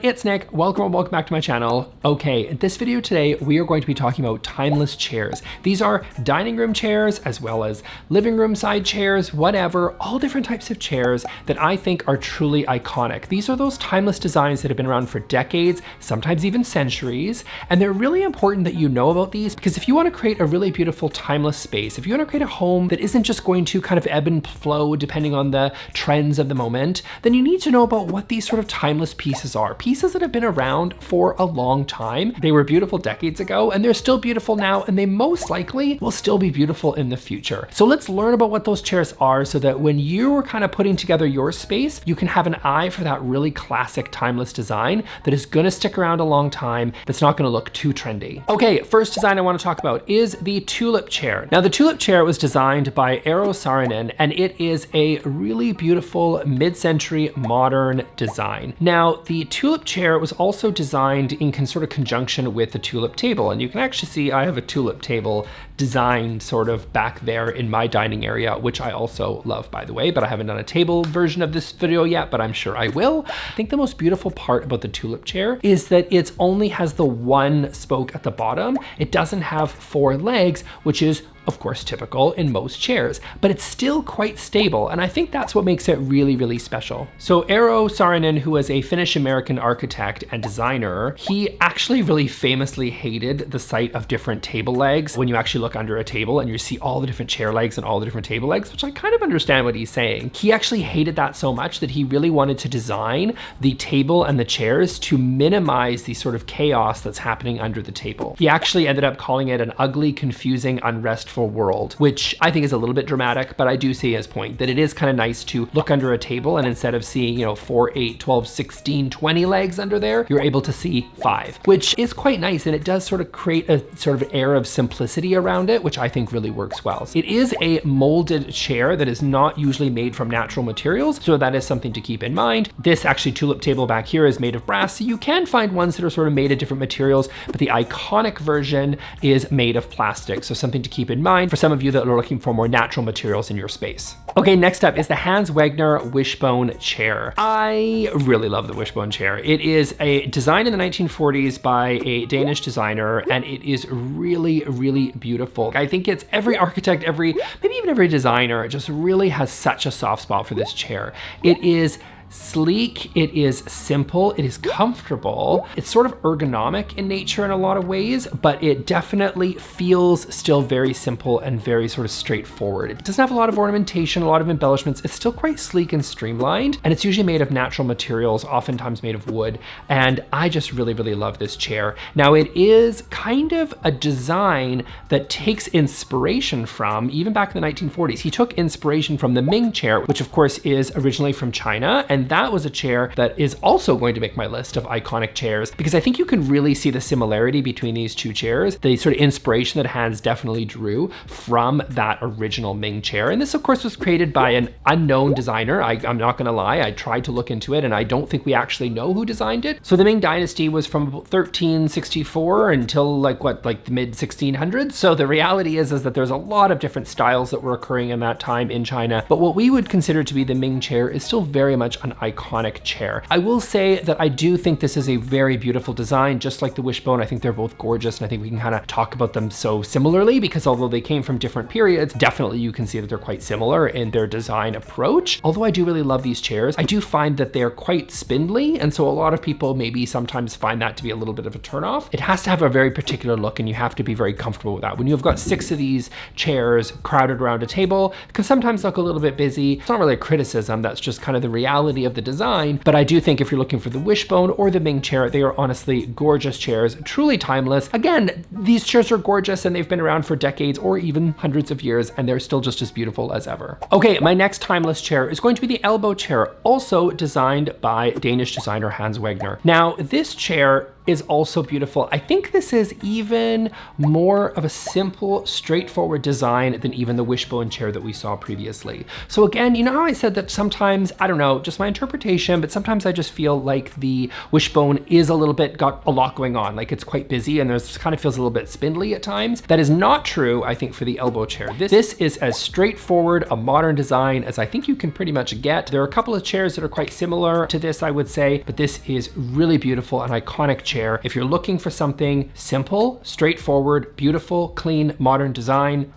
It's Nick, welcome or welcome back to my channel. Okay, in this video today, we are going to be talking about timeless chairs. These are dining room chairs, as well as living room side chairs, whatever, all different types of chairs that I think are truly iconic. These are those timeless designs that have been around for decades, sometimes even centuries, and they're really important that you know about these because if you want to create a really beautiful timeless space, if you want to create a home that isn't just going to kind of ebb and flow depending on the trends of the moment, then you need to know about what these sort of timeless pieces are. Pieces that have been around for a long time. They were beautiful decades ago and they're still beautiful now, and they most likely will still be beautiful in the future. So let's learn about what those chairs are so that when you're kind of putting together your space, you can have an eye for that really classic timeless design that is going to stick around a long time, that's not going to look too trendy. Okay, first design I want to talk about is the Tulip Chair. Now the Tulip Chair was designed by Eero Saarinen, and it is a really beautiful mid-century modern design. Now the Tulip Chair was also designed in sort of conjunction with the tulip table, and you can actually see I have a tulip table designed sort of back there in my dining area, which I also love, by the way, but I haven't done a table version of this video yet, but I'm sure I will. I think the most beautiful part about the Tulip Chair is that it only has the one spoke at the bottom. It doesn't have four legs, which is of course typical in most chairs, but it's still quite stable, and I think that's what makes it really, really special. So Eero Saarinen, who was a Finnish-American architect and designer, he actually really famously hated the sight of different table legs. When you actually look under a table and you see all the different chair legs and all the different table legs, which I kind of understand what he's saying. He actually hated that so much that he really wanted to design the table and the chairs to minimize the sort of chaos that's happening under the table. He actually ended up calling it an ugly, confusing, unrestful world, which I think is a little bit dramatic, but I do see his point that it is kind of nice to look under a table and instead of seeing, 4, 8, 12, 16, 20 legs under there, you're able to see 5, which is quite nice, and it does sort of create a sort of air of simplicity around it, which I think really works well. It is a molded chair that is not usually made from natural materials, so that is something to keep in mind. This actually tulip table back here is made of brass, so you can find ones that are sort of made of different materials, but the iconic version is made of plastic, so something to keep in mind for some of you that are looking for more natural materials in your space. Okay, next up is the Hans Wegner Wishbone Chair. I really love the Wishbone Chair. It is a design in the 1940s by a Danish designer, and it is really, really beautiful. I think it's every architect, maybe even every designer just really has such a soft spot for this chair. It is sleek, it is simple, it is comfortable, it's sort of ergonomic in nature in a lot of ways, but it definitely feels still very simple and very sort of straightforward. It doesn't have a lot of ornamentation, a lot of embellishments. It's still quite sleek and streamlined, and it's usually made of natural materials, oftentimes made of wood, and I just really, really love this chair. Now it is kind of a design that takes inspiration from, even back in the 1940s, he took inspiration from the Ming Chair, which of course is originally from China, and that was a chair that is also going to make my list of iconic chairs because I think you can really see the similarity between these two chairs, the sort of inspiration that Hans definitely drew from that original Ming chair. And this of course was created by an unknown designer. I'm not gonna lie, I tried to look into it and I don't think we actually know who designed it. So the Ming dynasty was from about 1364 until like the mid 1600s. So the reality is that there's a lot of different styles that were occurring in that time in China, but what we would consider to be the Ming chair is still very much an iconic chair. I will say that I do think this is a very beautiful design, just like the Wishbone. I think they're both gorgeous, and I think we can kind of talk about them so similarly because although they came from different periods, definitely you can see that they're quite similar in their design approach. Although I do really love these chairs, I do find that they're quite spindly, and so a lot of people maybe sometimes find that to be a little bit of a turnoff. It has to have a very particular look, and you have to be very comfortable with that. When you've got 6 of these chairs crowded around a table, it can sometimes look a little bit busy. It's not really a criticism, that's just kind of the reality of the design, but I do think if you're looking for the Wishbone or the Ming chair, they are honestly gorgeous chairs, truly timeless. Again, these chairs are gorgeous and they've been around for decades or even hundreds of years, and they're still just as beautiful as ever. Okay, my next timeless chair is going to be the Elbow Chair, also designed by Danish designer Hans Wegner. Now, this chair is also beautiful. I think this is even more of a simple, straightforward design than even the Wishbone Chair that we saw previously. So again, you know how I said that sometimes, I don't know, just my interpretation, but sometimes I just feel like the Wishbone is a little bit, got a lot going on. Like it's quite busy and there's kind of feels a little bit spindly at times. That is not true, I think, for the elbow chair. This is as straightforward a modern design as I think you can pretty much get. There are a couple of chairs that are quite similar to this, I would say, but this is really beautiful, an iconic chair. If you're looking for something simple, straightforward, beautiful, clean, modern design,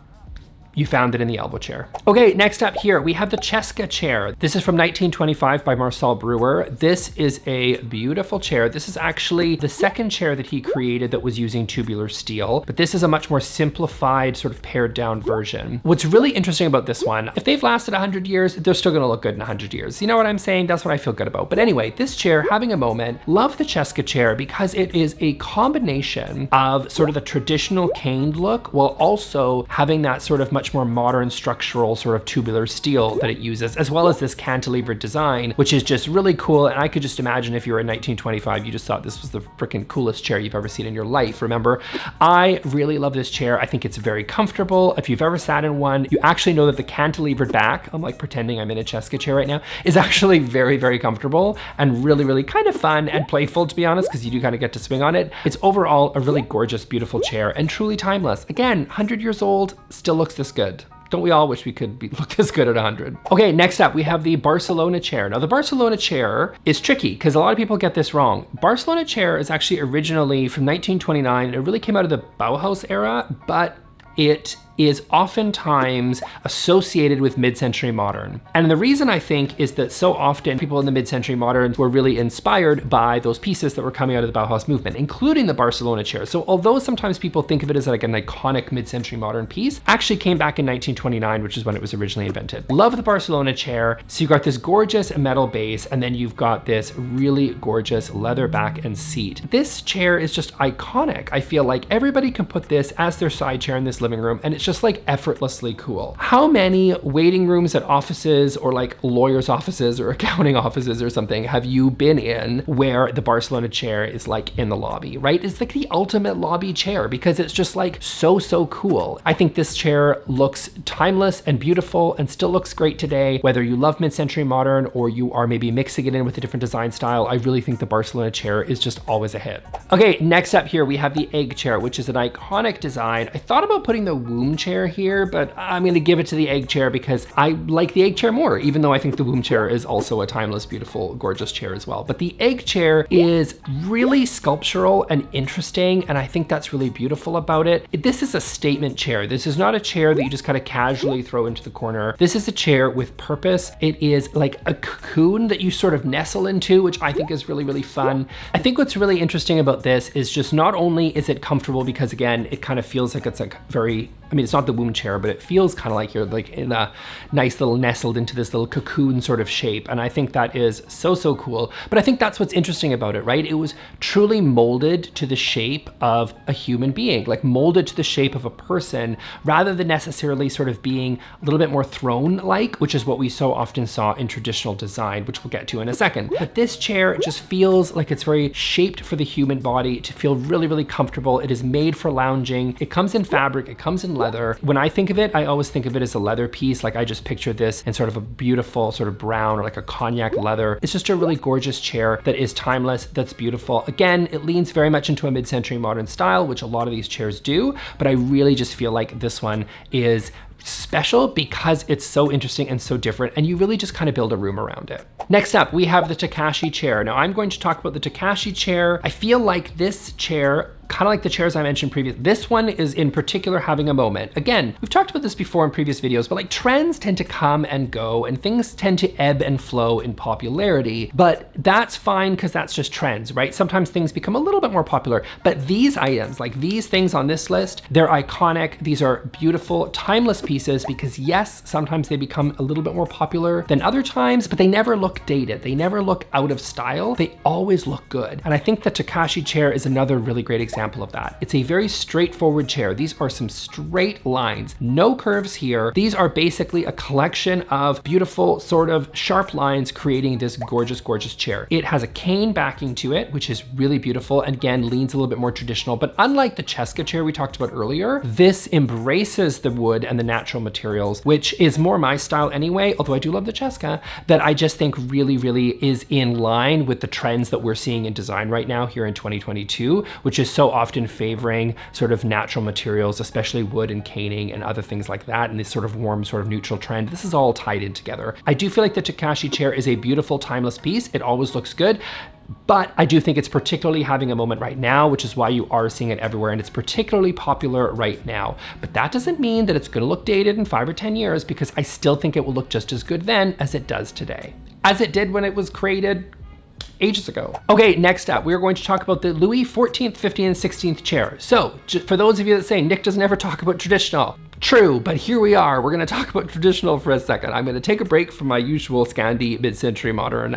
you found it in the elbow chair. Okay, next up here, we have the Cesca Chair. This is from 1925 by Marcel Breuer. This is a beautiful chair. This is actually the second chair that he created that was using tubular steel, but this is a much more simplified, sort of pared down version. What's really interesting about this one, if they've lasted 100 years, they're still gonna look good in 100 years. You know what I'm saying? That's what I feel good about. But anyway, this chair, having a moment, love the Cesca Chair because it is a combination of sort of the traditional caned look while also having that sort of much more modern structural sort of tubular steel that it uses, as well as this cantilevered design, which is just really cool. And I could just imagine if you were in 1925, you just thought this was the freaking coolest chair you've ever seen in your life. Remember, I really love this chair. I think it's very comfortable. If you've ever sat in one, you actually know that the cantilevered back, I'm like pretending I'm in a Cesca chair right now, is actually very, very comfortable and really, really kind of fun and playful, to be honest, because you do kind of get to swing on it. It's overall a really gorgeous, beautiful chair and truly timeless. Again, 100 years old, still looks this good. Don't we all wish we could look this good at 100? Okay, next up, we have the Barcelona Chair. Now, the Barcelona Chair is tricky because a lot of people get this wrong. Barcelona Chair is actually originally from 1929. It really came out of the Bauhaus era, but it is oftentimes associated with mid-century modern. And the reason I think is that so often people in the mid-century modern were really inspired by those pieces that were coming out of the Bauhaus movement, including the Barcelona Chair. So although sometimes people think of it as like an iconic mid-century modern piece, actually came back in 1929, which is when it was originally invented. Love the Barcelona Chair. So you've got this gorgeous metal base, and then you've got this really gorgeous leather back and seat. This chair is just iconic. I feel like everybody can put this as their side chair in this living room, and it's just like effortlessly cool. How many waiting rooms at offices or like lawyers' offices or accounting offices or something have you been in where the Barcelona Chair is like in the lobby, right? It's like the ultimate lobby chair because it's just like so cool. I think this chair looks timeless and beautiful and still looks great today. Whether you love mid-century modern or you are maybe mixing it in with a different design style, I really think the Barcelona Chair is just always a hit. Okay, next up here we have the Egg Chair, which is an iconic design. I thought about putting the Womb Chair here, but I'm gonna give it to the Egg Chair because I like the Egg Chair more, even though I think the Womb Chair is also a timeless, beautiful, gorgeous chair as well. But the Egg Chair is really sculptural and interesting, and I think that's really beautiful about it. This is a statement chair. This is not a chair that you just kind of casually throw into the corner. This is a chair with purpose. It is like a cocoon that you sort of nestle into, which I think is really, really fun. I think what's really interesting about this is just not only is it comfortable because again, it kind of feels like it's like very, I mean, it's not the Womb Chair, but it feels kind of like you're like in a nice little nestled into this little cocoon sort of shape. And I think that is so cool. But I think that's what's interesting about it, right? It was truly molded to the shape of a human being, like molded to the shape of a person rather than necessarily sort of being a little bit more throne-like, which is what we so often saw in traditional design, which we'll get to in a second. But this chair just feels like it's very shaped for the human body to feel really, really comfortable. It is made for lounging. It comes in fabric, it comes in leather. When I think of it, I always think of it as a leather piece. Like I just picture this in sort of a beautiful sort of brown or like a cognac leather. It's just a really gorgeous chair that is timeless, that's beautiful. Again, it leans very much into a mid-century modern style, which a lot of these chairs do, but I really just feel like this one is special because it's so interesting and so different, and you really just kind of build a room around it. Next up, we have the Takashi Chair. Now I'm going to talk about the Takashi Chair. I feel like this chair, kind of like the chairs I mentioned previously, this one is in particular having a moment. Again, we've talked about this before in previous videos, but like trends tend to come and go and things tend to ebb and flow in popularity, but that's fine because that's just trends, right? Sometimes things become a little bit more popular, but these items, like these things on this list, they're iconic. These are beautiful, timeless pieces because yes, sometimes they become a little bit more popular than other times, but they never look dated. They never look out of style. They always look good. And I think the Takashi chair is another really great example of that. It's a very straightforward chair. These are some straight lines, no curves here. These are basically a collection of beautiful sort of sharp lines creating this gorgeous, gorgeous chair. It has a cane backing to it, which is really beautiful and again, leans a little bit more traditional, but unlike the Cesca chair we talked about earlier, this embraces the wood and the natural materials, which is more my style anyway, although I do love the Cesca, that I just think really, really is in line with the trends that we're seeing in design right now here in 2022, which is so often favoring sort of natural materials, especially wood and caning and other things like that, and this sort of warm, sort of neutral trend. This is all tied in together. I do feel like the Takashi chair is a beautiful, timeless piece. It always looks good. But I do think it's particularly having a moment right now, which is why you are seeing it everywhere, and it's particularly popular right now. But that doesn't mean that it's gonna look dated in 5 or 10 years, because I still think it will look just as good then as it does today, as it did when it was created ages ago. Okay, next up, we are going to talk about the Louis XIV, XV, and XVI chair. So for those of you that say Nick doesn't ever talk about traditional, true, but here we are. We're gonna talk about traditional for a second. I'm gonna take a break from my usual Scandi mid-century modern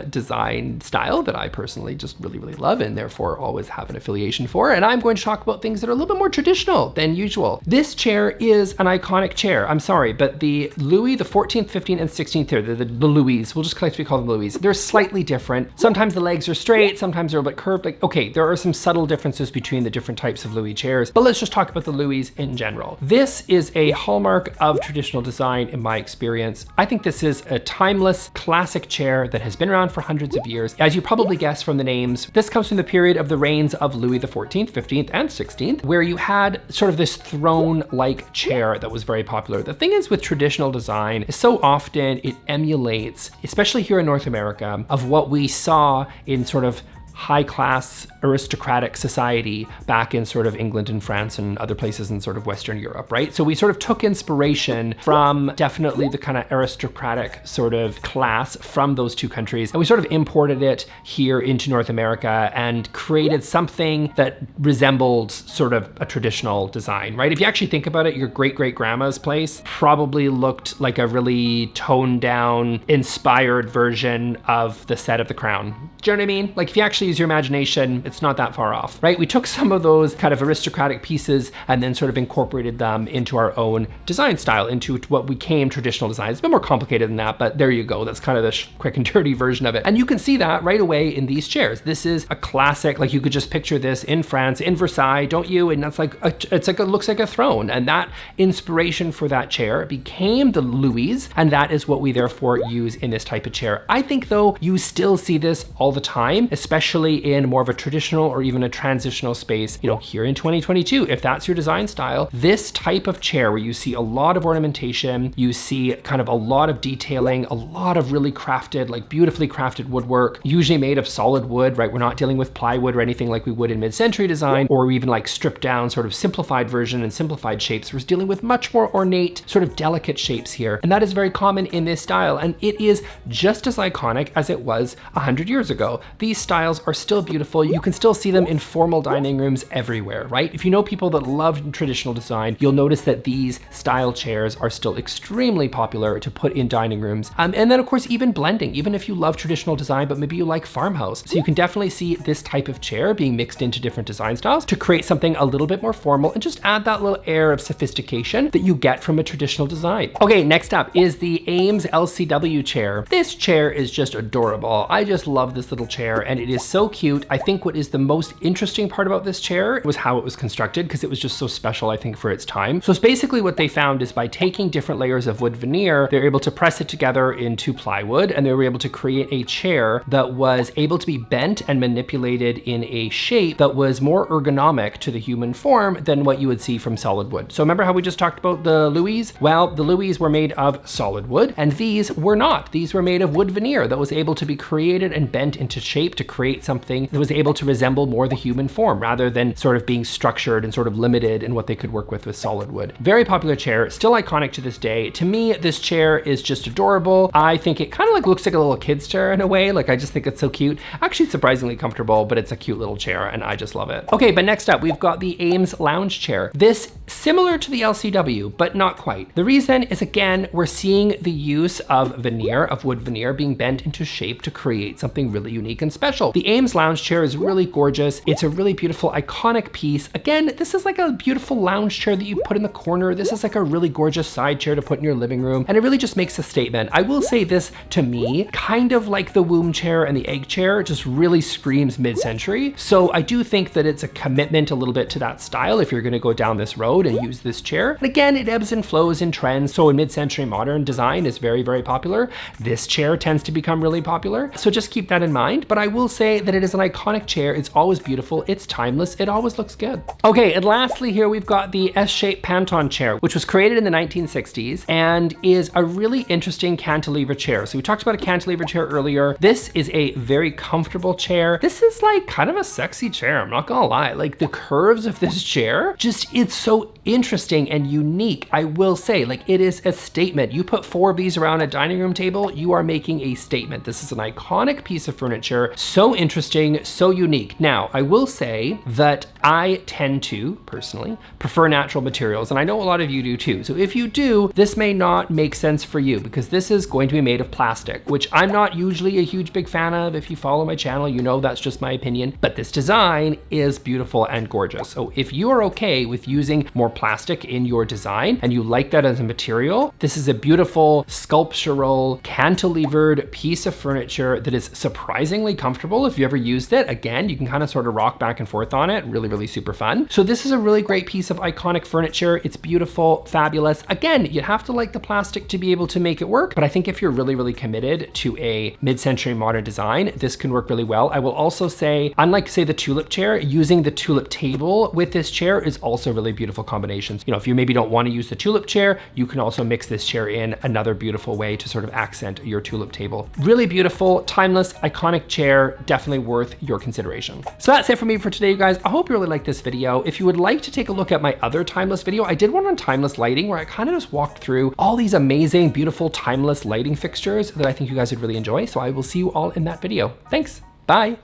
design style that I personally just really, really love and therefore always have an affiliation for. And I'm going to talk about things that are a little bit more traditional than usual. This chair is an iconic chair. I'm sorry, but the Louis, the 14th, 15th, and 16th here, the Louis, we'll just collectively call them Louis. They're slightly different. Sometimes the legs are straight, sometimes they're a bit curved. Like, okay, there are some subtle differences between the different types of Louis chairs, but let's just talk about the Louis in general. This is a hallmark of traditional design in my experience. I think this is a timeless classic chair that has been around for hundreds of years. As you probably guessed from the names, this comes from the period of the reigns of Louis XIV, XV, and XVI, where you had sort of this throne-like chair that was very popular. The thing is with traditional design is so often it emulates, especially here in North America, of what we saw in sort of high-class aristocratic society back in sort of England and France and other places in sort of Western Europe, right? So we sort of took inspiration from definitely the kind of aristocratic sort of class from those two countries, and we sort of imported it here into North America and created something that resembled sort of a traditional design, right? If you actually think about it, your great-great-grandma's place probably looked like a really toned-down, inspired version of the set of The Crown. Do you know what I mean? Like if you actually use your imagination, it's not that far off, right? We took some of those kind of aristocratic pieces and then sort of incorporated them into our own design style, into what became traditional design. It's a bit more complicated than that, but there you go. That's kind of the quick and dirty version of it. And you can see that right away in these chairs. This is a classic, like you could just picture this in France, in Versailles, don't you? And that's like, it looks like a throne. And that inspiration for that chair became the Louis, and that is what we therefore use in this type of chair. I think though, you still see this all the time, especially in more of a traditional or even a transitional space, you know, here in 2022, if that's your design style, this type of chair where you see a lot of ornamentation, you see kind of a lot of detailing, a lot of really crafted, like beautifully crafted woodwork, usually made of solid wood, right? We're not dealing with plywood or anything like we would in mid-century design, or even like stripped down sort of simplified version and simplified shapes. We're dealing with much more ornate, sort of delicate shapes here. And that is very common in this style. And it is just as iconic as it was 100 years ago. These styles are still beautiful. You can still see them in formal dining rooms everywhere, right? If you know people that love traditional design, you'll notice that these style chairs are still extremely popular to put in dining rooms. And then of course, even blending, even if you love traditional design, but maybe you like farmhouse. So you can definitely see this type of chair being mixed into different design styles to create something a little bit more formal and just add that little air of sophistication that you get from a traditional design. Okay, next up is the Eames LCW chair. This chair is just adorable. I just love this little chair and it is so cute. I think what is the most interesting part about this chair was how it was constructed, because it was just so special, I think, for its time. So it's basically what they found is by taking different layers of wood veneer, they're able to press it together into plywood, and they were able to create a chair that was able to be bent and manipulated in a shape that was more ergonomic to the human form than what you would see from solid wood. So remember how we just talked about the Louis? Well, the Louis were made of solid wood, and these were not. These were made of wood veneer that was able to be created and bent bent into shape to create something that was able to resemble more the human form rather than sort of being structured and sort of limited in what they could work with solid wood. Very popular chair, still iconic to this day. To me, this chair is just adorable. I think it kind of like looks like a little kid's chair in a way. Like I just think it's so cute. Actually surprisingly comfortable, but it's a cute little chair and I just love it. Okay, but next up we've got the Eames Lounge Chair. This similar to the LCW, but not quite. The reason is, again, we're seeing the use of veneer, of wood veneer being bent into shape to create something really unique and special. The Eames Lounge Chair is really gorgeous. It's a really beautiful, iconic piece. Again, this is like a beautiful lounge chair that you put in the corner. This is like a really gorgeous side chair to put in your living room, and it really just makes a statement. I will say this, to me, kind of like the womb chair and the egg chair, just really screams mid-century. So I do think that it's a commitment a little bit to that style if you're gonna go down this road and use this chair. And again, it ebbs and flows in trends. So in mid-century modern design is very, very popular. This chair tends to become really popular. So just keep that in mind. But I will say that it is an iconic chair. It's always beautiful. It's timeless. It always looks good. Okay, and lastly here we've got the S-shaped Panton chair, which was created in the 1960s and is a really interesting cantilever chair. So we talked about a cantilever chair earlier. This is a very comfortable chair. This is like kind of a sexy chair. I'm not gonna lie. Like the curves of this chair, just it's so interesting and unique. I will say, like, it is a statement. You put 4 of these around a dining room table, you are making a statement. This is an iconic piece of furniture. So interesting, so unique. Now, I will say that I tend to, personally, prefer natural materials, and I know a lot of you do too. So if you do, this may not make sense for you because this is going to be made of plastic, which I'm not usually a huge big fan of. If you follow my channel, you know that's just my opinion, but this design is beautiful and gorgeous. So if you are okay with using more plastic in your design and you like that as a material, this is a beautiful sculptural cantilevered piece of furniture that is surprisingly comfortable. If you ever used it, again, you can kind of sort of rock back and forth on it. Really, really super fun. So this is a really great piece of iconic furniture. It's beautiful, fabulous. Again, you have to like the plastic to be able to make it work, but I think if you're really, really committed to a mid-century modern design, this can work really well. I will also say, unlike say the Tulip chair, using the Tulip table with this chair is also really beautiful combinations. You know, if you maybe don't want to use the Tulip chair, you can also mix this chair in another beautiful way to sort of accent your Tulip table. Really beautiful, timeless, iconic chair, definitely worth your consideration. So that's it for me for today, you guys. I hope you really liked this video. If you would like to take a look at my other timeless video, I did one on timeless lighting where I kind of just walked through all these amazing, beautiful, timeless lighting fixtures that I think you guys would really enjoy. So I will see you all in that video. Thanks, bye.